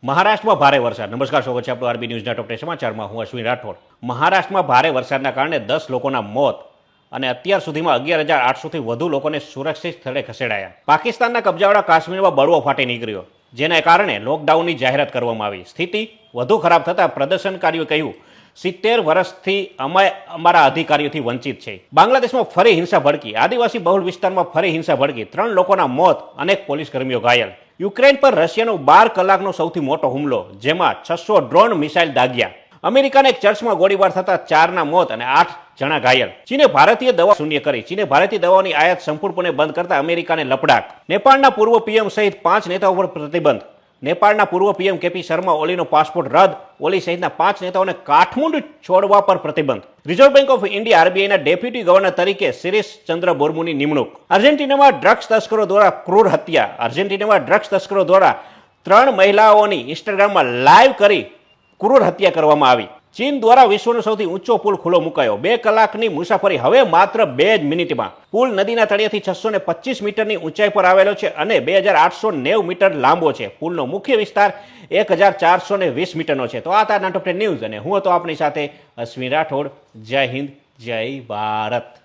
મહારાષ્ટ્રમાં ભારે વરસાદ. નમસ્કાર, સ્વાગત છે આપણું આરબી ન્યૂઝના ટોપ 10 સમાચારમાં. હું અશ્વિન રાઠોડ. મહારાષ્ટ્રમાં ભારે વરસાદના કારણે 10 લોકોના મોત અને અત્યાર સુધીમાં 11,800થી વધુ લોકોને સુરક્ષિત સ્થળે ખસેડાયા. પાકિસ્તાનના કબજાવાળા કાશ્મીરમાં બળવો ફાટી નીકળ્યો, જેના કારણે લોકડાઉનની જાહેરાત કરવામાં આવી. સ્થિતિ વધુ ખરાબ થતાં પ્રદર્શનકારીઓએ કહ્યું, 70 વર્ષથી અમે અમારા અધિકારીઓથી વંચિત છે. બાંગ્લાદેશમાં ફરી હિંસા ભડકી. આદિવાસી બહુલ વિસ્તારમાં ફરી હિંસા ભડકી. 3 લોકોના મોત, અનેક પોલીસ કર્મીઓ ઘાયલ. યુક્રેન પર રશિયાનો 12 કલાકનો સૌથી મોટો હુમલો, જેમાં 600 ડ્રોન મિસાઇલ દાગ્યા. અમેરિકાના એક ચર્ચમાં ગોળીબાર થતા 4ના મોત અને 8 જણા ઘાયલ. ચીને ભારતીય દવા શૂન્ય કરી. ચીને ભારતીય દવાઓની આયાત સંપૂર્ણપણે બંધ કરતા અમેરિકાને લપડાક. નેપાળના પૂર્વ પીએમ સહિત 5 નેતાઓ પર પ્રતિબંધ. નેપાળના પૂર્વ પીએમ કેપી શર્મા ઓલીનો પાસપોર્ટ રદ. ઓલી સહિતના 5 નેતાઓને કાઠમંડુ છોડવા પર પ્રતિબંધ. રિઝર્વ બેંક ઓફ ઇન્ડિયા આરબીઆઈના ડેપ્યુટી ગવર્નર તરીકે શિરીષ ચંદ્ર બોર્મુની નિમણૂક. અર્જેન્ટિનામાં ડ્રગ્સ તસ્કરો દ્વારા ક્રૂર હત્યા. અર્જેન્ટિનામાં ડ્રગ્સ તસ્કરો દ્વારા 3 મહિલાઓની ઇન્સ્ટાગ્રામમાં લાઈવ કરી ક્રૂર હત્યા કરવામાં આવી. ચીન દ્વારા વિશ્વનો સૌથી ઊંચો પુલ ખુલ્લો મુકાયો. 2 કલાકની મુસાફરી હવે માત્ર 2 જ મિનિટમાં. પુલ નદીના તળિયેથી 625 મીટરની ઊંચાઈ પર આવેલો છે અને 2890 મીટર લાંબો છે. પુલનો મુખ્ય વિસ્તાર 1420 મીટરનો છે. તો આ હતા નાટો 10 ન્યૂઝ અને હું હતો આપની સાથે અશ્વિન રાઠોડ. જય હિન્દ, જય ભારત.